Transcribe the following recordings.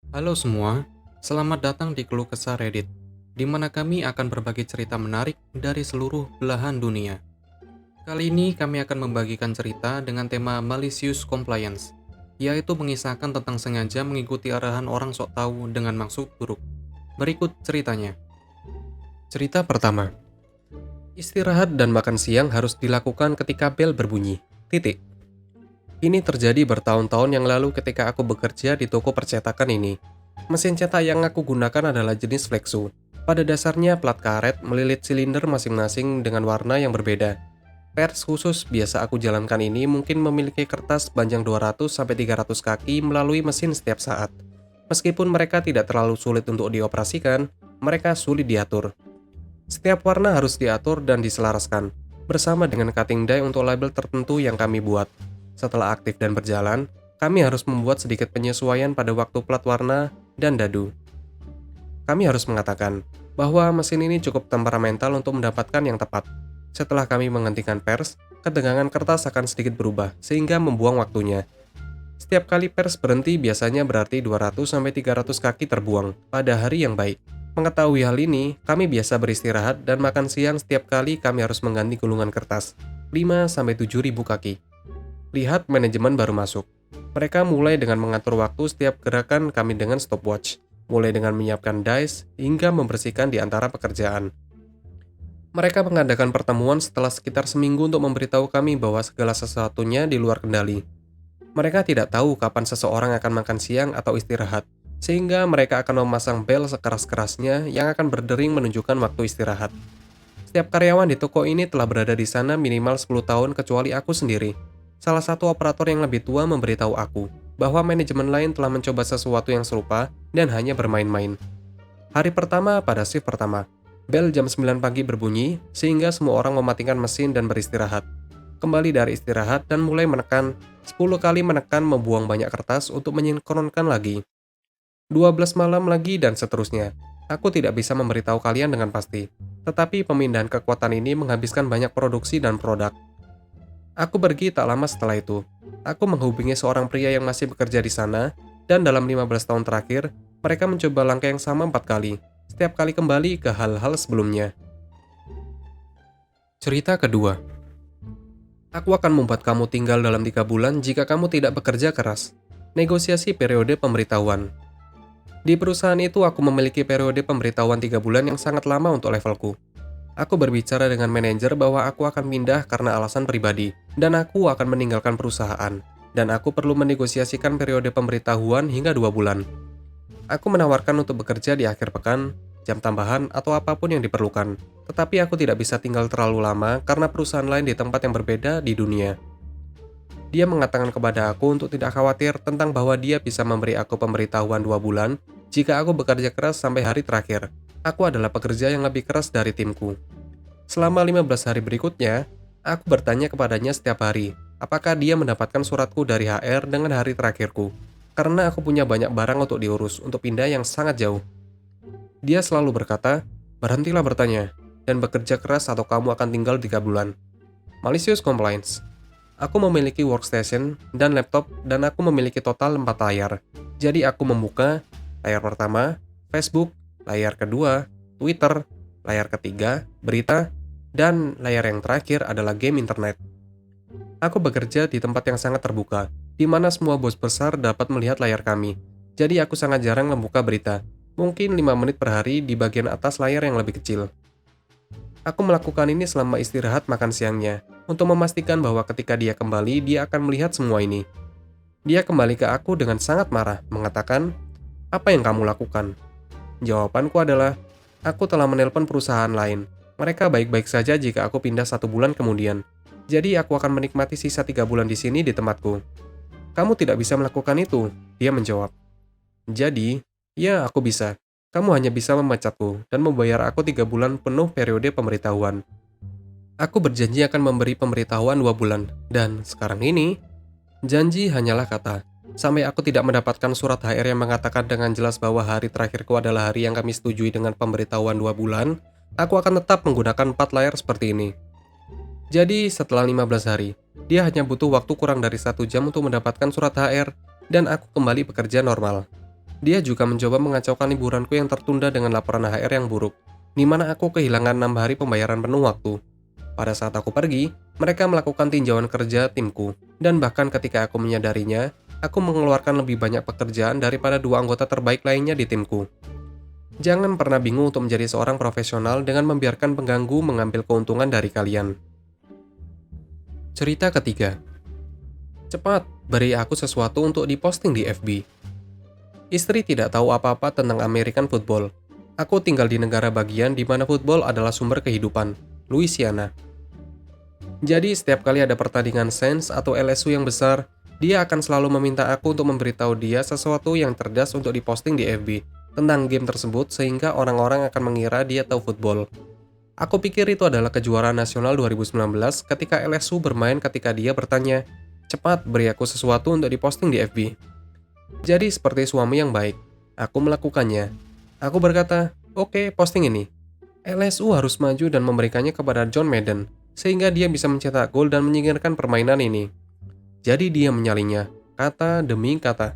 Halo semua, selamat datang di Keluh Kesah Reddit, di mana kami akan berbagi cerita menarik dari seluruh belahan dunia. Kali ini kami akan membagikan cerita dengan tema malicious compliance, yaitu mengisahkan tentang sengaja mengikuti arahan orang sok tahu dengan maksud buruk. Berikut ceritanya. Cerita pertama, istirahat dan makan siang harus dilakukan ketika bel berbunyi. Titik. Ini terjadi bertahun-tahun yang lalu ketika aku bekerja di toko percetakan ini. Mesin cetak yang aku gunakan adalah jenis Flexo. Pada dasarnya plat karet melilit silinder masing-masing dengan warna yang berbeda. Pers khusus biasa aku jalankan ini mungkin memiliki kertas panjang 200-300 kaki melalui mesin setiap saat. Meskipun mereka tidak terlalu sulit untuk dioperasikan, mereka sulit diatur. Setiap warna harus diatur dan diselaraskan, bersama dengan cutting die untuk label tertentu yang kami buat. Setelah aktif dan berjalan, kami harus membuat sedikit penyesuaian pada waktu plat warna dan dadu. Kami harus mengatakan bahwa mesin ini cukup temperamental untuk mendapatkan yang tepat. Setelah kami menghentikan pers, ketegangan kertas akan sedikit berubah, sehingga membuang waktunya. Setiap kali pers berhenti biasanya berarti 200-300 kaki terbuang pada hari yang baik. Mengetahui hal ini, kami biasa beristirahat dan makan siang setiap kali kami harus mengganti gulungan kertas, 5-7 ribu kaki. Lihat manajemen baru masuk. Mereka mulai dengan mengatur waktu setiap gerakan kami dengan stopwatch, mulai dengan menyiapkan dice hingga membersihkan di antara pekerjaan. Mereka mengadakan pertemuan setelah sekitar seminggu untuk memberitahu kami bahwa segala sesuatunya di luar kendali. Mereka tidak tahu kapan seseorang akan makan siang atau istirahat, sehingga mereka akan memasang bel sekeras-kerasnya yang akan berdering menunjukkan waktu istirahat. Setiap karyawan di toko ini telah berada di sana minimal 10 tahun kecuali aku sendiri. Salah satu operator yang lebih tua memberitahu aku bahwa manajemen lain telah mencoba sesuatu yang serupa dan hanya bermain-main. Hari pertama pada shift pertama, bel jam 9 pagi berbunyi sehingga semua orang mematikan mesin dan beristirahat. Kembali dari istirahat dan mulai menekan, 10 kali menekan membuang banyak kertas untuk menyinkronkan lagi. 12 malam lagi dan seterusnya. Aku tidak bisa memberitahu kalian dengan pasti, tetapi pemindahan kekuatan ini menghabiskan banyak produksi dan produk. Aku pergi tak lama setelah itu. Aku menghubungi seorang pria yang masih bekerja di sana, dan dalam 15 tahun terakhir, mereka mencoba langkah yang sama 4 kali, setiap kali kembali ke hal-hal sebelumnya. Cerita kedua, aku akan membuat kamu tinggal dalam 3 bulan jika kamu tidak bekerja keras. Negosiasi periode pemberitahuan. Di perusahaan itu aku memiliki periode pemberitahuan 3 bulan yang sangat lama untuk levelku. Aku berbicara dengan manajer bahwa aku akan pindah karena alasan pribadi, dan aku akan meninggalkan perusahaan, dan aku perlu menegosiasikan periode pemberitahuan hingga 2 bulan. Aku menawarkan untuk bekerja di akhir pekan, jam tambahan, atau apapun yang diperlukan, tetapi aku tidak bisa tinggal terlalu lama karena perusahaan lain di tempat yang berbeda di dunia. Dia mengatakan kepada aku untuk tidak khawatir tentang bahwa dia bisa memberi aku pemberitahuan 2 bulan jika aku bekerja keras sampai hari terakhir. Aku adalah pekerja yang lebih keras dari timku. Selama 15 hari berikutnya, aku bertanya kepadanya setiap hari, apakah dia mendapatkan suratku dari HR dengan hari terakhirku. Karena aku punya banyak barang untuk diurus untuk pindah yang sangat jauh. Dia selalu berkata, berhentilah bertanya, dan bekerja keras atau kamu akan tinggal 3 bulan. Malicious compliance. Aku memiliki workstation dan laptop dan aku memiliki total 4 layar. Jadi aku membuka layar pertama, Facebook, layar kedua, Twitter, layar ketiga, berita, dan layar yang terakhir adalah game internet. Aku bekerja di tempat yang sangat terbuka, di mana semua bos besar dapat melihat layar kami. Jadi aku sangat jarang membuka berita, mungkin 5 menit per hari di bagian atas layar yang lebih kecil. Aku melakukan ini selama istirahat makan siangnya, untuk memastikan bahwa ketika dia kembali, dia akan melihat semua ini. Dia kembali ke aku dengan sangat marah, mengatakan, "Apa yang kamu lakukan?" Jawabanku adalah, "Aku telah menelpon perusahaan lain. Mereka baik-baik saja jika aku pindah 1 bulan kemudian. Jadi aku akan menikmati sisa 3 bulan di sini di tempatku." "Kamu tidak bisa melakukan itu," dia menjawab. Jadi, ya aku bisa. Kamu hanya bisa memecatku dan membayar aku 3 bulan penuh periode pemberitahuan. Aku berjanji akan memberi pemberitahuan 2 bulan, dan sekarang ini, janji hanyalah kata. Sampai aku tidak mendapatkan surat HR yang mengatakan dengan jelas bahwa hari terakhirku adalah hari yang kami setujui dengan pemberitahuan 2 bulan, aku akan tetap menggunakan 4 layar seperti ini. Jadi, setelah 15 hari, dia hanya butuh waktu kurang dari 1 jam untuk mendapatkan surat HR, dan aku kembali bekerja normal. Dia juga mencoba mengacaukan liburanku yang tertunda dengan laporan HR yang buruk, di mana aku kehilangan 6 hari pembayaran penuh waktu. Pada saat aku pergi, mereka melakukan tinjauan kerja timku, dan bahkan ketika aku menyadarinya, aku mengeluarkan lebih banyak pekerjaan daripada 2 anggota terbaik lainnya di timku. Jangan pernah bingung untuk menjadi seorang profesional dengan membiarkan pengganggu mengambil keuntungan dari kalian. Cerita ketiga. Cepat, beri aku sesuatu untuk diposting di FB. Istri tidak tahu apa-apa tentang American football. Aku tinggal di negara bagian di mana football adalah sumber kehidupan, Louisiana. Jadi setiap kali ada pertandingan Saints atau LSU yang besar, dia akan selalu meminta aku untuk memberitahu dia sesuatu yang cerdas untuk diposting di FB tentang game tersebut sehingga orang-orang akan mengira dia tahu football. Aku pikir itu adalah kejuaraan nasional 2019 ketika LSU bermain ketika dia bertanya, "Cepat beri aku sesuatu untuk diposting di FB." Jadi seperti suami yang baik, aku melakukannya. Aku berkata, "Oke, posting ini." LSU harus maju dan memberikannya kepada John Madden, sehingga dia bisa mencetak gol dan menyingkirkan permainan ini. Jadi dia menyalinya, kata demi kata.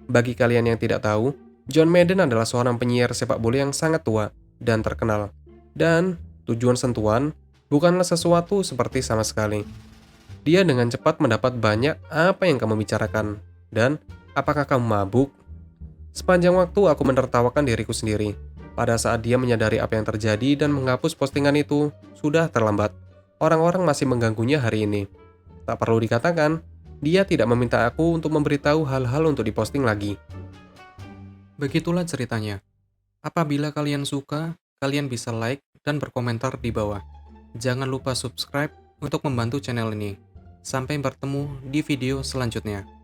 Bagi kalian yang tidak tahu, John Madden adalah seorang penyiar sepak bola yang sangat tua dan terkenal. Dan tujuan sentuhan bukanlah sesuatu seperti sama sekali. Dia dengan cepat mendapat banyak apa yang kamu bicarakan. Dan, apakah kamu mabuk? Sepanjang waktu aku menertawakan diriku sendiri. Pada saat dia menyadari apa yang terjadi dan menghapus postingan itu, sudah terlambat. Orang-orang masih mengganggunya hari ini. Tak perlu dikatakan, dia tidak meminta aku untuk memberitahu hal-hal untuk diposting lagi. Begitulah ceritanya. Apabila kalian suka, kalian bisa like dan berkomentar di bawah. Jangan lupa subscribe untuk membantu channel ini. Sampai bertemu di video selanjutnya.